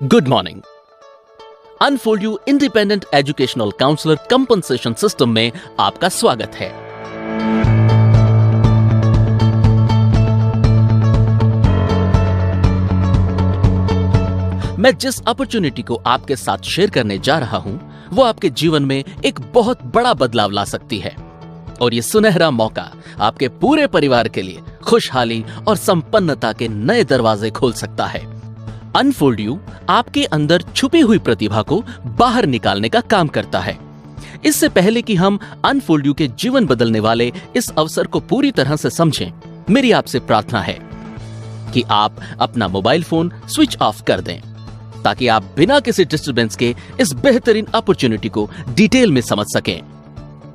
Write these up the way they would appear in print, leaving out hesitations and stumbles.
Good morning. Unfold You independent educational counsellor compensation system में आपका स्वागत है। मैं जिस अपॉर्चुनिटी को आपके साथ शेयर करने जा रहा हूं, वो आपके जीवन में एक बहुत बड़ा बदलाव ला सकती है और ये सुनहरा मौका आपके पूरे परिवार के लिए खुशहाली और संपन्नता के नए दरवाजे खोल सकता है। अनफोल्ड यू आपके अंदर छुपी हुई प्रतिभा को बाहर निकालने का काम करता है। इससे पहले कि हम अनफोल्ड यू के जीवन बदलने वाले इस अवसर को पूरी तरह से समझें, मेरी आपसे प्रार्थना है कि आप अपना मोबाइल फोन स्विच ऑफ कर दें ताकि आप बिना किसी डिस्टरबेंस के इस बेहतरीन अपॉर्चुनिटी को डिटेल में समझ सकें।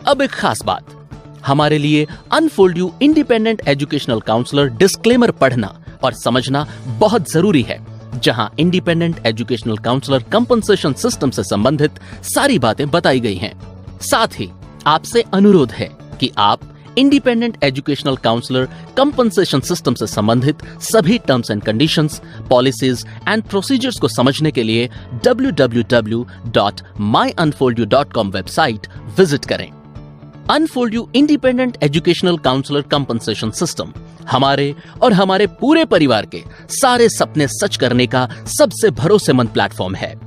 अब एक खास बात, हमारे लिए Unfold You independent educational counsellor disclaimer पढ़ना और समझना बहुत जरूरी है, जहां independent educational counsellor compensation system से संबंधित सारी बातें बताई गई हैं। साथ ही आपसे अनुरोध है कि आप independent educational counsellor compensation system से संबंधित सभी terms and conditions, policies and procedures को समझने के लिए www.myunfoldyou.com वेबसाइट विजिट करें। Unfold You independent educational counsellor compensation system हमारे और हमारे पूरे परिवार के सारे सपने सच करने का सबसे भरोसेमंद प्लेटफॉर्म है।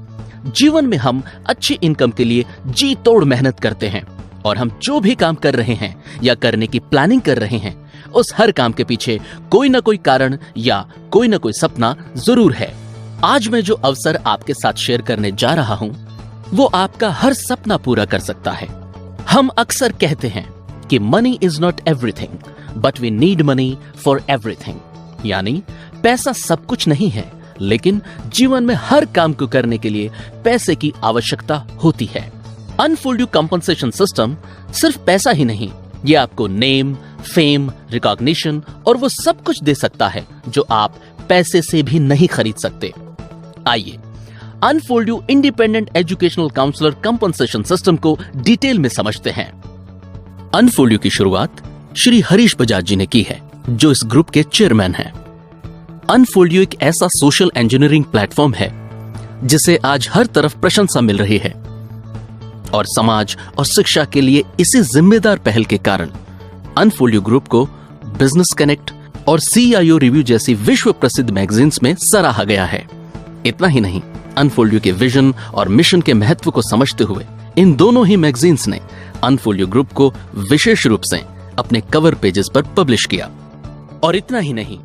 जीवन में हम अच्छी इनकम के लिए जी तोड़ मेहनत करते हैं और हम जो भी काम कर रहे हैं या करने की प्लानिंग कर रहे हैं, उस हर काम के पीछे कोई ना कोई कारण या कोई ना कोई सपना जरूर है। आज मैं जो अवसर आपके साथ शेयर करने जा रहा हूं, वो आपका हर सपना पूरा कर सकता है। हम अक्सर कहते हैं कि money is not everything but we need money for everything, यानी पैसा सब कुछ नहीं है, लेकिन जीवन में हर काम को करने के लिए पैसे की आवश्यकता होती है। अनफोल्ड यू कंपनसेशन सिस्टम सिर्फ पैसा ही नहीं, ये आपको नेम, फेम, रिकॉग्निशन और वो सब कुछ दे सकता है जो आप पैसे से भी नहीं खरीद सकते। आइए Unfold You independent educational counsellor compensation system को डिटेल में समझते हैं। अनफोल्ड यू की शुरुआत श्री हरीश बजाज जी ने की है, जो इस ग्रुप के चेयरमैन हैं। अनफोल्ड यू एक ऐसा सोशल इंजीनियरिंग प्लेटफॉर्म है जिसे आज हर तरफ प्रशंसा मिल रही है और समाज और शिक्षा के लिए इसी जिम्मेदार पहल के कारण अनफोल्ड यू ग्रुप को बिजनेस कनेक्ट और CIO रिव्यू जैसी विश्व प्रसिद्ध मैगजीन्स में सराहा गया है। इतना ही नहीं, अनफोल्ड यू के विजन और मिशन के महत्व को समझते हुए इन दोनों ही मैगजीन्स ने अनफोल्ड यू ग्रुप को विशेष रूप से अपने कवर पेजेस पर पब्लिश किया। और इतना ही नहीं,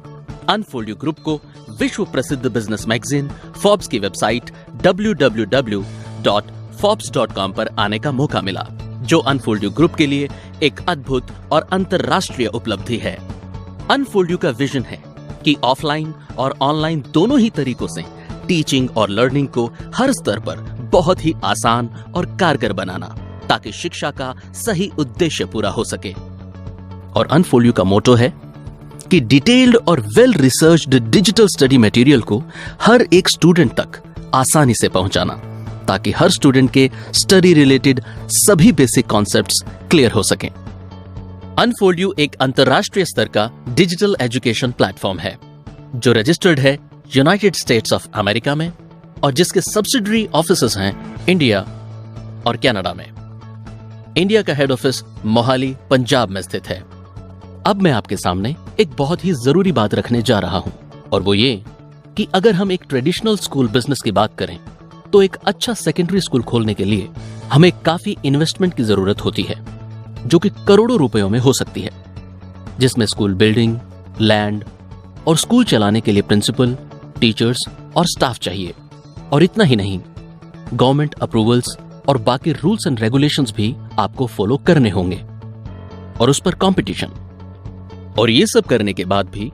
अनफोल्ड यू ग्रुप को विश्व प्रसिद्ध बिजनेस मैगजीन फोर्ब्स की वेबसाइट www.forbes.com पर आने का मौका मिला, जो अनफोल्ड यू ग्रुप के लिए एक अद्भुत और अंतरराष्ट्रीय उपलब्धि है। अनफोल्ड यू का विजन है कि ऑफलाइन और ऑनलाइन दोनों ही तरीकों से टीचिंग और लर्निंग को हर स्तर पर बहुत ही आसान और कारगर बनाना, ताकि शिक्षा का सही उद्देश्य पूरा हो सके। और अनफोल्ड यू का मोटो है कि डिटेल्ड और well researched digital study material को हर एक स्टूडेंट तक आसानी से पहुंचाना, ताकि हर स्टूडेंट के स्टडी रिलेटेड सभी बेसिक कॉन्सेप्ट्स क्लियर हो सकें। अनफोल्ड यू एक अंतरराष्ट्रीय स्तर का डिजिटल एजुकेशन प्लेटफॉर्म है जो रजिस्टर्ड है यूनाइटेड स्टेट्स ऑफ अमेरिका में और जिसके सब्सिडरी ऑफिसेस हैं इंडिया और कनाडा में। इंडिया का हेड ऑफिस मोहाली, पंजाब में स्थित है। अब मैं आपके सामने एक बहुत ही जरूरी बात रखने जा रहा हूं, और वो ये कि अगर हम एक ट्रेडिशनल स्कूल बिजनेस की बात करें तो एक अच्छा सेकेंडरी स्कूल खोलने के लिए हमें काफी इन्वेस्टमेंट की जरूरत होती है, जो कि करोड़ों रुपयों में हो सकती है, जिसमें स्कूल बिल्डिंग, लैंड और स्कूल चलाने के लिए प्रिंसिपल, टीचर्स और स्टाफ चाहिए। और इतना ही नहीं, गवर्नमेंट अप्रूवल्स और बाकी रूल्स एंड रेगुलेशंस भी आपको फॉलो करने होंगे और उस पर कंपटीशन। और ये सब करने के बाद भी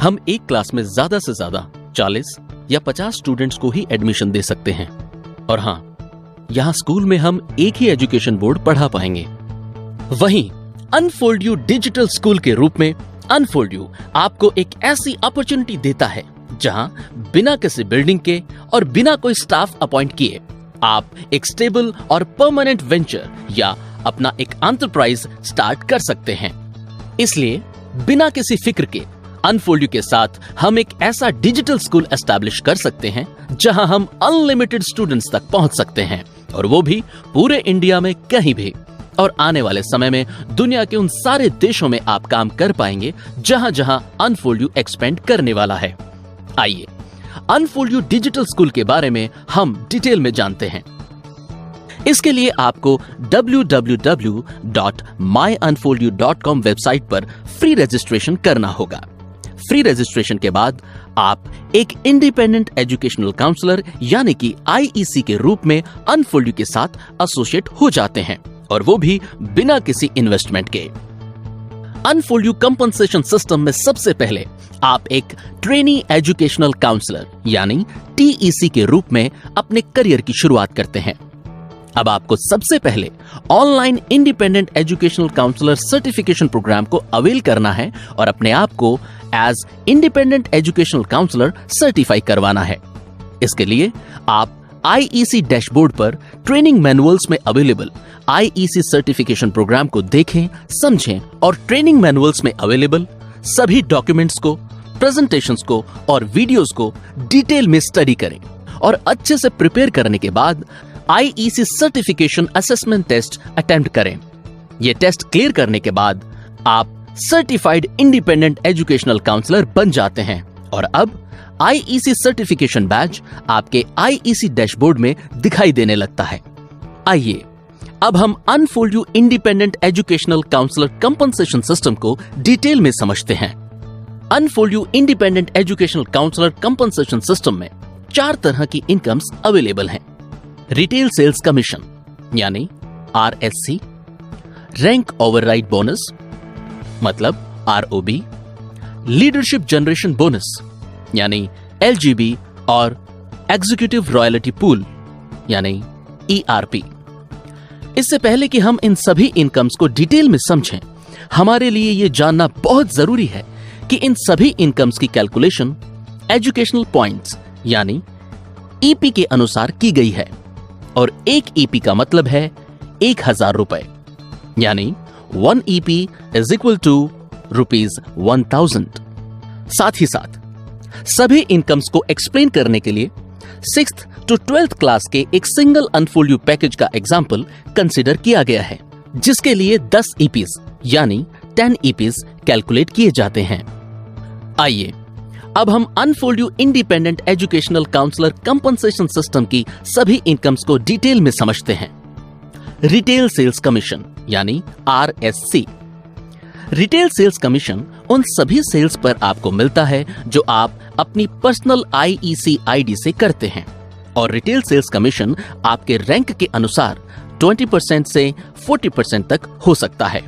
हम एक क्लास में ज्यादा से ज्यादा 40 या 50 स्टूडेंट्स को ही एडमिशन दे सकते हैं। और हां, यहां स्कूल में हम एक ही एजुकेशन बोर्ड पढ़ा पाएंगे। वहीं अनफोल्ड यू डिजिटल स्कूल के रूप में अनफोल्ड यू आपको एक ऐसी अपॉर्चुनिटी देता है जहां बिना किसी बिल्डिंग के और बिना कोई स्टाफ अपॉइंट किए आप एक स्टेबल और परमानेंट वेंचर या अपना एक एंटरप्राइज स्टार्ट कर सकते हैं। इसलिए बिना किसी फिक्र के अनफोल्ड के साथ हम एक ऐसा डिजिटल स्कूल एस्टैब्लिश कर सकते हैं जहां हम अनलिमिटेड स्टूडेंट्स तक पहुंच सकते हैं, और वो भी पूरे इंडिया में कहीं भी। और आने वाले समय में दुनिया के उन सारे देशों में आप काम कर पाएंगे जहां जहां अनफोल्ड एक्सपेंड करने वाला है। आइए अनफोल्ड डिजिटल स्कूल के बारे में हम डिटेल में जानते हैं। इसके लिए आपको www.myunfoldyou.com वेबसाइट पर फ्री रजिस्ट्रेशन करना होगा। फ्री रजिस्ट्रेशन के बाद आप एक इंडिपेंडेंट एजुकेशनल काउंसलर यानी कि IEC के रूप में अनफोल्ड के साथ एसोसिएट हो जाते हैं, और वो भी बिना किसी इन्वेस्टमेंट के। अनफोल्ड कंपनसेशन सिस्टम में सबसे पहले आप एक ट्रेनी एजुकेशनल काउंसलर यानी TEC के रूप में अपने करियर की शुरुआत करते हैं। अब आपको सबसे पहले online independent educational counsellor certification programme को अवेल करना है और अपने आप को as independent educational counsellor certify करवाना है। इसके लिए आप IEC डैशबोर्ड पर ट्रेनिंग मैनुअल्स में अवेलेबल IEC सर्टिफिकेशन प्रोग्राम को देखें, समझें और ट्रेनिंग मैनुअल्स में अवेलेबल सभी डॉक्यूमेंट्स को, प्रेजेंटेशंस को और वीडियोस को डिटेल में स्टडी करें, और अच्छे से प्रिपेयर करने के बाद IEC certification assessment test attempt करें। यह टेस्ट क्लियर करने के बाद आप सर्टिफाइड इंडिपेंडेंट एजुकेशनल काउंसलर बन जाते हैं, और अब IEC सर्टिफिकेशन बैज आपके IEC डैशबोर्ड में दिखाई देने लगता है। आइए अब हम Unfold independent educational counsellor compensation system को डिटेल में समझते हैं। Unfold independent educational counsellor compensation system में 4 तरह की इनकम्स अवेलेबल हैं। रिटेल सेल्स कमीशन यानी RSC, रैंक ओवरराइड बोनस मतलब ROB, लीडरशिप जनरेशन बोनस यानी LGB और एग्जीक्यूटिव रॉयल्टी पूल यानी ERP। इससे पहले कि हम इन सभी इनकम्स को डिटेल में समझें, हमारे लिए यह जानना बहुत जरूरी है कि इन सभी इनकम्स की कैलकुलेशन एजुकेशनल पॉइंट्स यानी EP के अनुसार की गई है, और एक EP का मतलब है 1000 रुपए, यानी 1 EP इज इक्वल टू ₹1000। साथ ही साथ सभी इनकम्स को एक्सप्लेन करने के लिए 6th to 12th क्लास के एक सिंगल अनफोल्ड पैकेज का एग्जाम्पल कंसिडर किया गया है, जिसके लिए 10 EPs यानी 10 EPs कैलकुलेट किए जाते हैं। आइए अब हम Unfold independent educational counsellor compensation system की सभी इनकम्स को डिटेल में समझते हैं। रिटेल सेल्स कमीशन यानी RSC। रिटेल सेल्स कमीशन उन सभी सेल्स पर आपको मिलता है जो आप अपनी पर्सनल IEC ID से करते हैं, और रिटेल सेल्स कमीशन आपके रैंक के अनुसार 20% से 40% तक हो सकता है।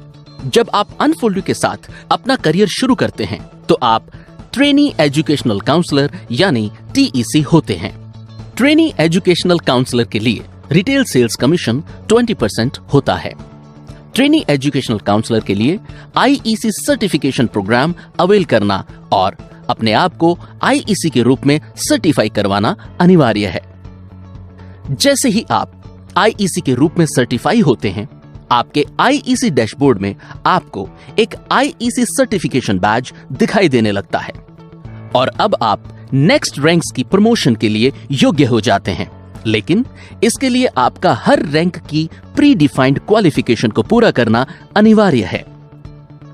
जब आप अनफोल्ड के साथ अपना करियर शुरू करते हैं तो आप ट्रेनी एजुकेशनल काउंसलर यानी TEC होते हैं। ट्रेनी एजुकेशनल काउंसलर के लिए रिटेल सेल्स कमीशन 20% होता है। ट्रेनी एजुकेशनल काउंसलर के लिए IEC सर्टिफिकेशन प्रोग्राम अवेल करना और अपने आप को IEC के रूप में सर्टिफाई करवाना अनिवार्य है। जैसे ही आप IEC के रूप में सर्टिफाई होते हैं, आपके IEC डैशबोर्ड में आपको एक IEC सर्टिफिकेशन बैज दिखाई देने लगता है, और अब आप नेक्स्ट रैंक्स की प्रमोशन के लिए योग्य हो जाते हैं। लेकिन इसके लिए आपका हर रैंक की प्री डिफाइंड क्वालिफिकेशन को पूरा करना अनिवार्य है।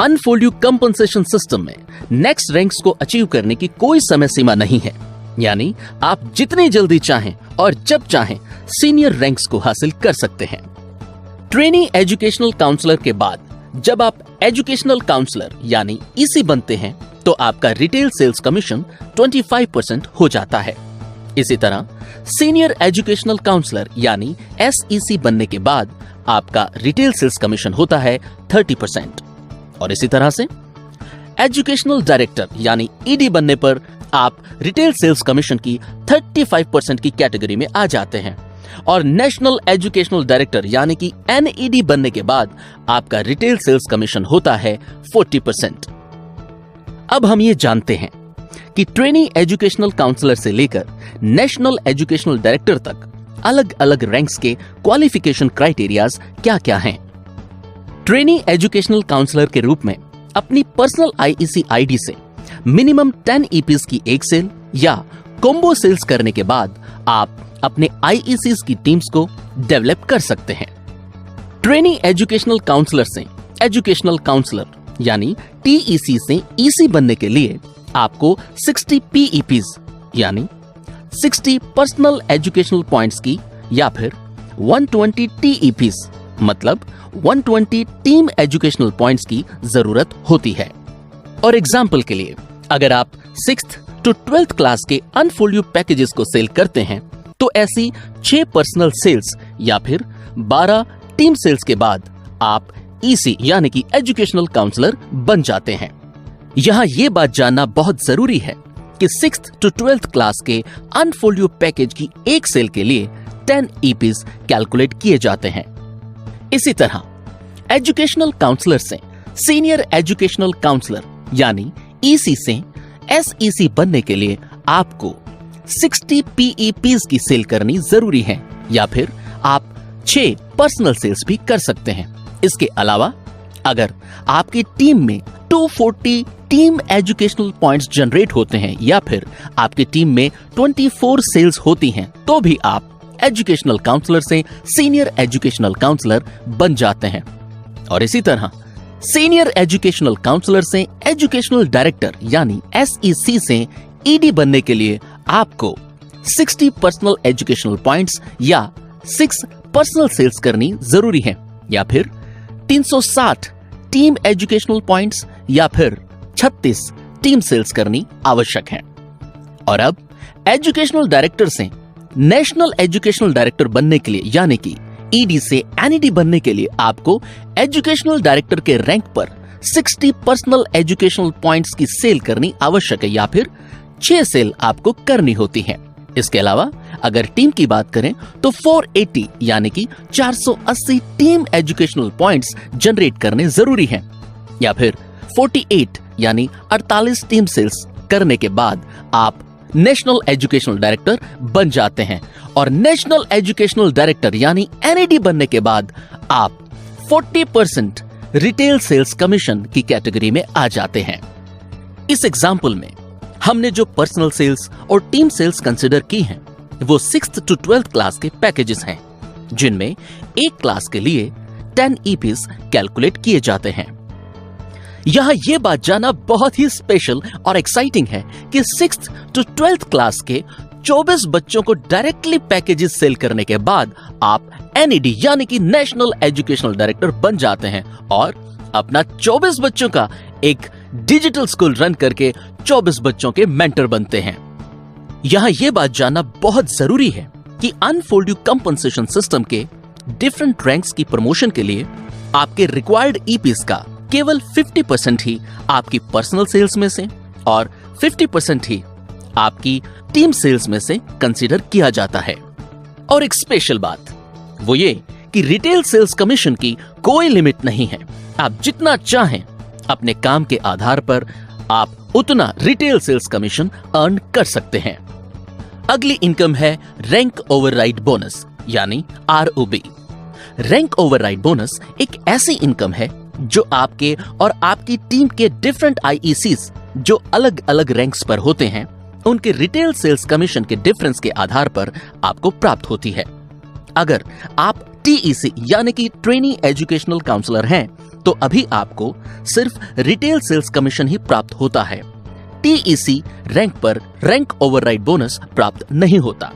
अनफोल्ड कंपनसेशन सिस्टम में नेक्स्ट रैंक्स को अचीव करने की कोई समय सीमा नहीं है, यानी आप जितनी जल्दी चाहें और जब चाहें सीनियर रैंक्स को हासिल कर सकते हैं। ट्रेनी एजुकेशनल काउंसलर के बाद जब आप एजुकेशनल काउंसलर यानी EC बनते हैं तो आपका रिटेल सेल्स कमीशन 25% हो जाता है। इसी तरह सीनियर एजुकेशनल काउंसलर यानी SEC बनने के बाद आपका रिटेल सेल्स कमीशन होता है 30%, और इसी तरह से एजुकेशनल डायरेक्टर यानी ED बनने पर आप रिटेल सेल्स कमीशन की 35% की कैटेगरी में आ जाते हैं, और नेशनल एजुकेशनल डायरेक्टर यानी कि NED बनने के बाद आपका रिटेल सेल्स कमीशन होता है 40%। अब हम ये जानते हैं कि ट्रेनी एजुकेशनल काउंसलर से लेकर नेशनल एजुकेशनल डायरेक्टर तक अलग अलग रैंक्स के क्वालिफिकेशन क्राइटेरियाज क्या क्या हैं। ट्रेनी एजुकेशनल काउंसलर के रूप में अपनी पर्सनल IEC ID से मिनिमम 10 ईपीज की एक सेल या कॉम्बो सेल्स करने के बाद आप अपने आईईसीज की टीम्स को डेवलप कर सकते हैं। ट्रेनी एजुकेशनल काउंसलर से एजुकेशनल काउंसलर यानी टीईसी से ईसी बनने के लिए आपको 60 पीईपीज यानी 60 पर्सनल एजुकेशनल पॉइंट्स की या फिर 120 टीईपीज मतलब 120 टीम एजुकेशनल पॉइंट्स की जरूरत होती है। और एग्जाम्पल के लिए अगर आप 6th to 12th क्लास के अनफोल्ड यू पैकेजेस को सेल करते हैं तो ऐसी 6 पर्सनल सेल्स या फिर 12 टीम सेल्स के बाद आप ईसी यानी कि एजुकेशनल काउंसलर बन जाते हैं। यहां यह बात जानना बहुत जरूरी है कि 6th to 12th क्लास के अनफोल्ड यू पैकेज की एक सेल के लिए 10 ईपीज कैलकुलेट किए जाते हैं। इसी तरह एजुकेशनल काउंसलर से सीनियर एजुकेशनल काउंसलर यानी ईसी से एसईसी बनने के लिए आपको 60 पीईपीज की सेल करनी जरूरी है या फिर आप 6 पर्सनल सेल्स भी कर सकते हैं। इसके अलावा अगर आपकी टीम में 240 टीम एजुकेशनल पॉइंट्स जनरेट होते हैं या फिर आपकी टीम में 24 सेल्स होती हैं तो भी आप एजुकेशनल काउंसलर से सीनियर एजुकेशनल काउंसलर बन जाते हैं। और इसी तरह सीनियर एजुकेशनल काउंसलर से एजुकेशनल डायरेक्टर यानी एसईसी से ईडी बनने के लिए आपको 60 पर्सनल एजुकेशनल पॉइंट्स या 6 पर्सनल सेल्स करनी जरूरी है या फिर 360 टीम एजुकेशनल पॉइंट्स या फिर 36 टीम सेल्स करनी आवश्यक है। और अब एजुकेशनल डायरेक्टर से नेशनल एजुकेशनल डायरेक्टर बनने के लिए यानी कि ईडी से एनईडी बनने के लिए आपको एजुकेशनल डायरेक्टर के रैंक पर 60 पर्सनल एजुकेशनल पॉइंट्स की सेल करनी आवश्यक है या फिर 6 सेल आपको करनी होती है। इसके अलावा अगर टीम की बात करें तो 480 यानी कि 480 टीम एजुकेशनल पॉइंट्स जनरेट करने जरूरी हैं या फिर 48 यानी 48 टीम सेल्स करने के बाद आप नेशनल एजुकेशनल डायरेक्टर बन जाते हैं। और नेशनल एजुकेशनल डायरेक्टर यानी एनईडी बनने के बाद आप 40% रिटेल सेल्स कमीशन की कैटेगरी में आ जाते हैं। इस एग्जाम्पल में हमने जो पर्सनल सेल्स और टीम सेल्स कंसिडर की हैं वो 6th to 12th क्लास के पैकेजेस हैं जिनमें एक क्लास के लिए 10 ईपीज कैलकुलेट किए जाते हैं। यहां यह बात जानना बहुत ही स्पेशल और एक्साइटिंग है कि 6th to 12th क्लास के 24 बच्चों को डायरेक्टली पैकेजेस सेल करने के बाद आप एनईडी यानी कि नेशनल एजुकेशनल डायरेक्टर बन जाते हैं और अपना 24 बच्चों का एक डिजिटल स्कूल रन करके 24 बच्चों के मेंटर बनते हैं। यहां यह बात जानना बहुत जरूरी है कि अनफोल्ड यू कंपनसेशन सिस्टम के डिफरेंट रैंक्स की प्रमोशन के लिए आपके रिक्वायर्ड ईपीज का केवल 50% ही आपकी पर्सनल सेल्स में से और 50% ही आपकी टीम सेल्स में से कंसीडर किया जाता है। और एक स्पेशल बात वो ये कि रिटेल सेल्स कमीशन की कोई लिमिट नहीं है। आप जितना चाहें अपने काम के आधार पर आप उतना रिटेल सेल्स कमीशन अर्न कर सकते हैं। अगली इनकम है रैंक ओवरराइड बोनस यानी आरओबी। रैंक ओवरराइड बोनस एक ऐसी इनकम है जो आपके और आपकी टीम के डिफरेंट आईईसीज जो अलग अलग रैंक्स पर होते हैं उनके रिटेल सेल्स कमीशन के डिफरेंस के आधार पर आपको प्राप्त होती है। अगर आप टीईसी यानी कि ट्रेनी एजुकेशनल काउंसलर हैं तो अभी आपको सिर्फ रिटेल सेल्स कमीशन ही प्राप्त होता है। टीईसी रैंक पर रैंक ओवरराइड बोनस प्राप्त नहीं होता।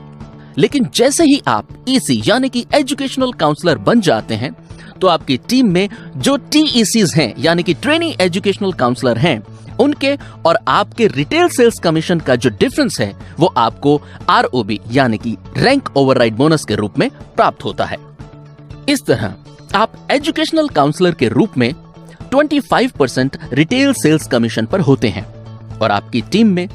लेकिन जैसे ही आप ईसी यानी कि एजुकेशनल काउंसलर बन जाते हैं तो आपकी टीम में जो टीईसीज हैं यानी कि ट्रेनी एजुकेशनल काउंसलर हैं उनके और आपके रिटेल सेल्स कमीशन का जो डिफरेंस है वो आपको आरओबी यानी कि रैंक ओवरराइड बोनस के रूप में प्राप्त होता है। इस तरह आप एजुकेशनल काउंसलर के रूप में 25% रिटेल सेल्स कमीशन पर होते हैं और आपकी टीम में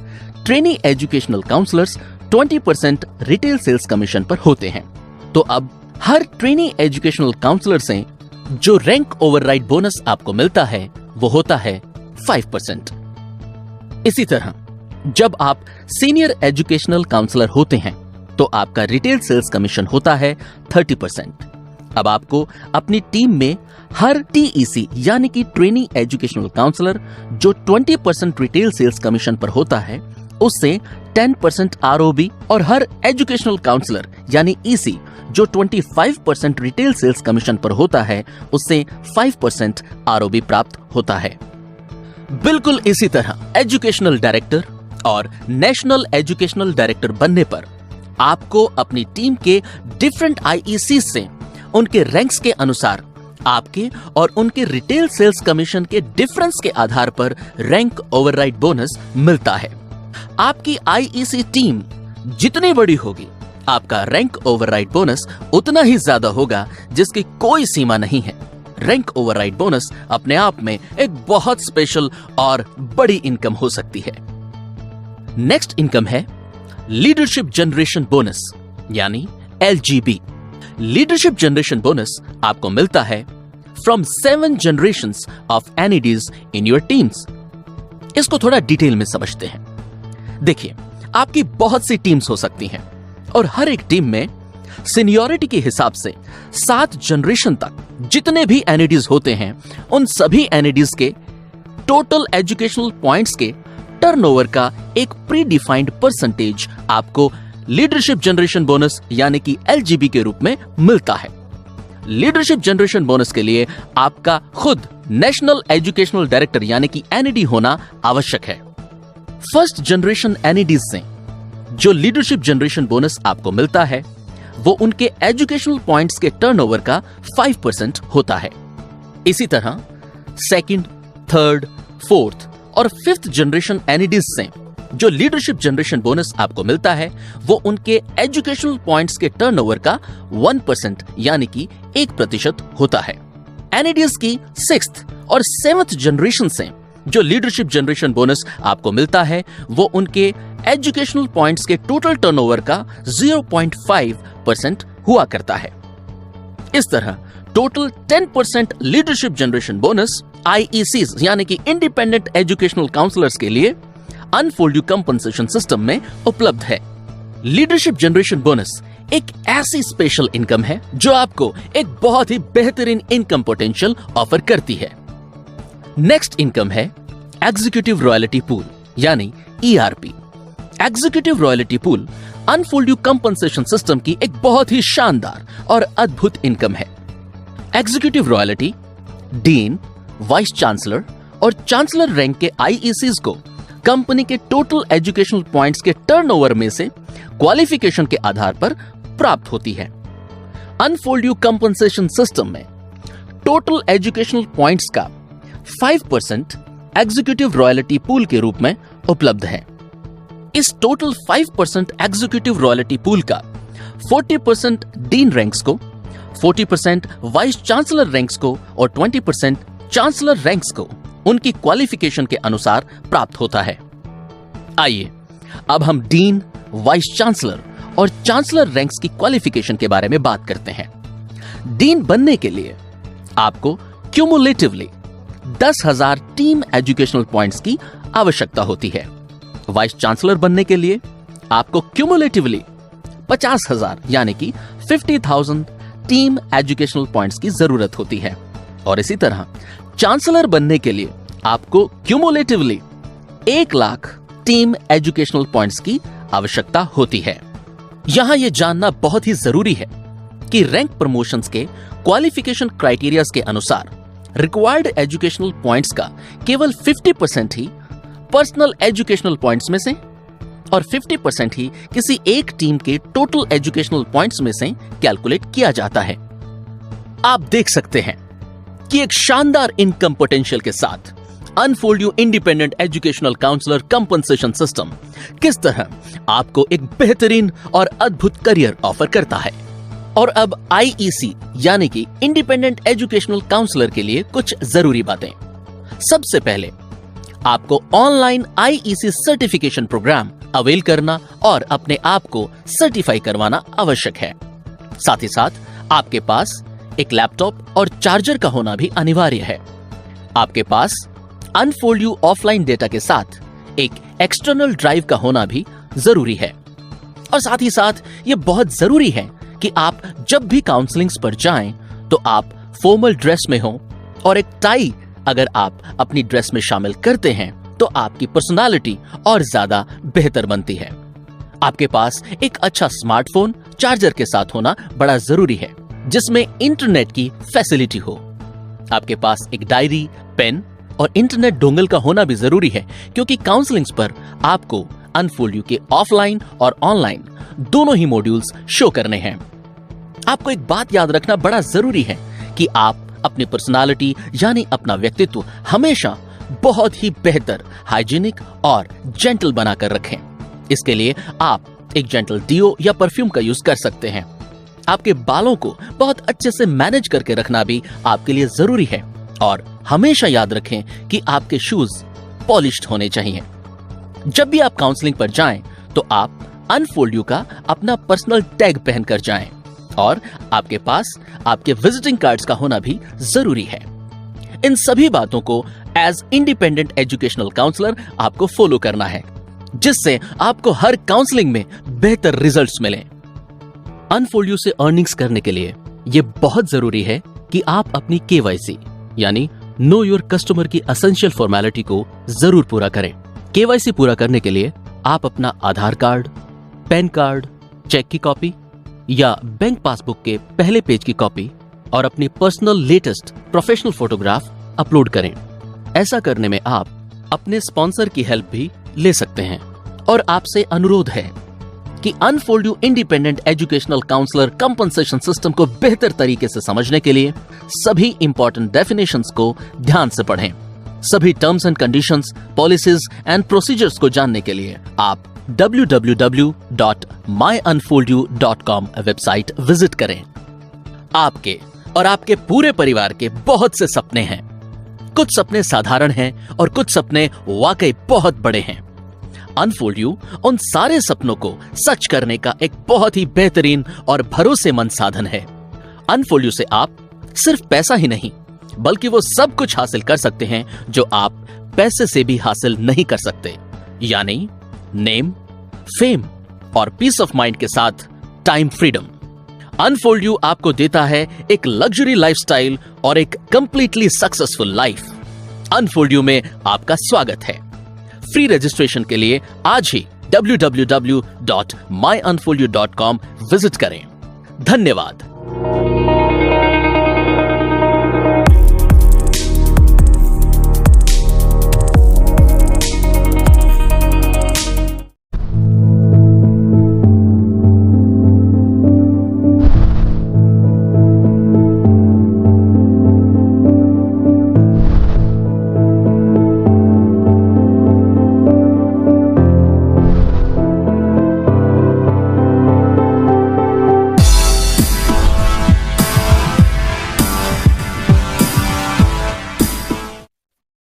trainee educational counsellors 20% retail sales commission पर होते हैं। तो अब हर ट्रेनी एजुकेशनल काउंसलर से जो रैंक ओवरराइड बोनस आपको मिलता है वो होता है 5%। इसी तरह जब आप सीनियर एजुकेशनल काउंसलर होते हैं तो आपका रिटेल सेल्स कमीशन होता है 30%। अब आपको अपनी टीम में हर TEC यानी कि ट्रेनिंग एजुकेशनल काउंसलर जो 20% रिटेल सेल्स कमीशन पर होता है उससे 10% ROB और हर एजुकेशनल काउंसलर यानी EC जो 25% रिटेल सेल्स कमीशन पर होता है उससे 5% ROB प्राप्त होता है। बिल्कुल इसी तरह एजुकेशनल डायरेक्टर और नेशनल एजुकेशनल डायरेक्टर बनने पर आपको अपनी टीम के डिफरेंट IEC से उनके रैंक्स के अनुसार आपके और उनके रिटेल सेल्स कमीशन के डिफरेंस के आधार पर रैंक ओवरराइड बोनस मिलता है। आपकी IEC टीम जितनी बड़ी होगी आपका रैंक ओवरराइड बोनस उतना ही ज्यादा होगा, जिसकी कोई सीमा नहीं है। रैंक ओवरराइड बोनस अपने आप में एक बहुत स्पेशल और बड़ी इनकम हो सकती है। नेक्स्ट इनकम है लीडरशिप जनरेशन बोनस यानी LGB। लीडरशिप जनरेशन बोनस आपको मिलता है from 7 generations of NEDs in your teams. इसको थोड़ा डिटेल में समझते हैं। देखिए, आपकी बहुत सी टीम्स हो सकती हैं और हर एक टीम में सीनियरिटी के हिसाब से 7 जनरेशन तक जितने भी NEDs होते हैं उन सभी NEDs के टोटल एजुकेशनल पॉइंट्स के टर्नओवर का एक प्री डिफाइंड परसेंटेज आपको लीडरशिप जनरेशन बोनस यानी कि LGB के रूप में मिलता है। लीडरशिप जनरेशन बोनस के लिए आपका खुद नेशनल एजुकेशनल डायरेक्टर यानी कि NED होना आवश्यक है। फर्स्ट जनरेशन NEDs से जो लीडरशिप जनरेशन बोनस आपको मिलता है वो उनके एजुकेशनल पॉइंट्स के टर्नओवर का 5% होता है। इसी तरह सेकंड, थर्ड, फोर्थ और फिफ्थ जनरेशन NEDs से जो लीडरशिप जनरेशन बोनस आपको मिलता है वो उनके एजुकेशनल पॉइंट्स के टर्नओवर का 1% यानी कि 1% होता है। NEDs की सिक्स्थ और सेवंथ जनरेशन से जो लीडरशिप जनरेशन बोनस आपको मिलता है वो उनके एजुकेशनल पॉइंट्स के टोटल टर्नओवर का 0.5% हुआ करता है। इस तरह total 10% leadership generation bonus IECs यानी कि इंडिपेंडेंट एजुकेशनल काउंसलर्स के लिए अनफोल्ड यू कंपनसेशन सिस्टम में उपलब्ध है। लीडरशिप जनरेशन बोनस एक ऐसी स्पेशल इनकम है जो आपको एक बहुत ही बेहतरीन इनकम पोटेंशियल ऑफर करती है। नेक्स्ट इनकम है एग्जीक्यूटिव रॉयल्टी पूल यानी ERP। Executive royalty pool unfold you compensation system की एक बहुत ही शानदार और अद्भुत इनकम है। Executive royalty dean, vice chancellor और चांसलर रैंक के IECs को कंपनी के टोटल एजुकेशनल पॉइंट्स के टर्नओवर में से क्वालिफिकेशन के आधार पर प्राप्त होती है। अनफोल्ड यू कंपनसेशन सिस्टम में टोटल एजुकेशनल पॉइंट्स का 5% एग्जीक्यूटिव रॉयल्टी पूल के रूप में उपलब्ध है। इस टोटल 5% एग्जीक्यूटिव रॉयल्टी पूल का 40% डीन रैंक्स को, 40% वाइस चांसलर रैंक्स को और 20% चांसलर रैंक्स को उनकी क्वालिफिकेशन के अनुसार प्राप्त होता है। आइए अब हम डीन, वाइस चांसलर और चांसलर रैंक्स की क्वालिफिकेशन के बारे में बात करते हैं। डीन बनने के लिए आपको क्यूमुलेटिवली 10,000 टीम एजुकेशनल पॉइंट्स की आवश्यकता होती है। वाइस चांसलर बनने के लिए आपको क्यूमुलेटिवली 50,000 यानी कि 50,000 टीम एजुकेशनल पॉइंट्स की जरूरत होती है और इसी तरह चांसलर बनने के लिए आपको cumulatively 1 lakh team educational points की आवश्यकता होती है। यहां यह जानना बहुत ही जरूरी है कि रैंक प्रमोशंस के क्वालिफिकेशन क्राइटेरियाज के अनुसार रिक्वायर्ड एजुकेशनल पॉइंट्स का केवल 50% ही पर्सनल एजुकेशनल पॉइंट्स में से और 50% ही किसी एक टीम के टोटल एजुकेशनल पॉइंट्स में से कैलकुलेट किया जाता है। आप देख सकते हैं कि एक शानदार इनकम पोटेंशियल के साथ Unfold You independent educational counsellor compensation system किस तरह आपको एक बेहतरीन और अद्भुत करियर ऑफर करता है। और अब IEC यानी कि इंडिपेंडेंट एजुकेशनल काउंसलर के लिए कुछ जरूरी बातें। सबसे पहले आपको online IEC certification programme avail करना और अपने आप को सर्टिफाई करवाना आवश्यक है। साथ ही साथ आपके पास एक लैपटॉप और चार्जर का होना भी अनिवार्य है। आपके पास अनफोल्ड यू ऑफलाइन डेटा के साथ एक एक्सटर्नल ड्राइव का होना भी जरूरी है। और साथ ही साथ यह बहुत जरूरी है कि आप जब भी काउंसलिंग्स पर जाएं तो आप फॉर्मल ड्रेस में हो और एक टाई अगर आप अपनी ड्रेस में शामिल करते हैं तो आपकी पर्सनालिटी और ज्यादा बेहतर बनती है। आपके पास एक अच्छा स्मार्टफोन चार्जर के साथ होना बड़ा जरूरी है जिसमें इंटरनेट की फैसिलिटी हो। आपके पास एक डायरी, पेन और इंटरनेट डोंगल का होना भी जरूरी है क्योंकि काउंसलिंग्स पर आपको अनफोल्ड यू के ऑफलाइन और ऑनलाइन दोनों ही मॉड्यूल्स शो करने हैं। आपको एक बात याद रखना बड़ा जरूरी है कि आप अपनी पर्सनालिटी यानी अपना व्यक्तित्व हमेशा बहुत ही बेहतर, हाइजीनिक और जेंटल बनाकर रखें। इसके लिए आप एक जेंटल डियो या परफ्यूम का यूज कर सकते हैं। आपके बालों को बहुत अच्छे से मैनेज करके रखना भी आपके लिए जरूरी है और हमेशा याद रखें कि आपके शूज पॉलिश्ड होने चाहिए। जब भी आप काउंसलिंग पर जाएं तो आप अनफोल्ड यू का अपना पर्सनल टैग पहनकर जाएं और आपके पास आपके विजिटिंग कार्ड्स का होना भी जरूरी है। इन सभी बातों को एज इंडिपेंडेंट एजुकेशनल काउंसलर आपको फॉलो करना है जिससे आपको हर काउंसलिंग में बेहतर रिजल्ट्स मिलें। अनफोल्ड यू से अर्निंग्स करने के लिए यह बहुत जरूरी है कि आप अपनी केवाईसी यानी नो योर कस्टमर की एसेंशियल फॉर्मेलिटी को जरूर पूरा करें। केवाईसी पूरा करने के लिए आप अपना आधार कार्ड, पैन कार्ड, चेक की कॉपी या बैंक पासबुक के पहले पेज की कॉपी और अपनी personal latest professional photograph upload करें। ऐसा करने में आप अपने स्पॉन्सर की हेल्प भी ले सकते हैं और आपसे अनुरोध है कि Unfold You independent educational counsellor compensation system को बेहतर तरीके से समझने के लिए सभी इंपॉर्टेंट डेफिनेशंस को ध्यान से पढ़ें। सभी terms and conditions, policies and procedures को जानने के लिए आप www.myunfoldyou.com वेबसाइट विजिट करें। आपके और आपके पूरे परिवार के बहुत से सपने हैं। कुछ सपने साधारण हैं और कुछ सपने वाकई बहुत बड़े हैं। अनफोल्ड यू उन सारे सपनों को सच करने का एक बहुत ही बेहतरीन और भरोसेमंद साधन है। अनफोल्ड यू से आप सिर्फ पैसा ही नहीं बल्कि वो सब कुछ हासिल कर सकते हैं जो आप पैसे से भी हासिल नहीं कर सकते, यानी नेम, फेम और पीस ऑफ माइंड के साथ टाइम फ्रीडम। अनफोल्ड यू आपको देता है एक लग्जरी लाइफस्टाइल और एक completely successful life. Unfold you में आपका स्वागत है। फ्री रजिस्ट्रेशन के लिए आज ही www.myunfoldyou.com विजिट करें। धन्यवाद।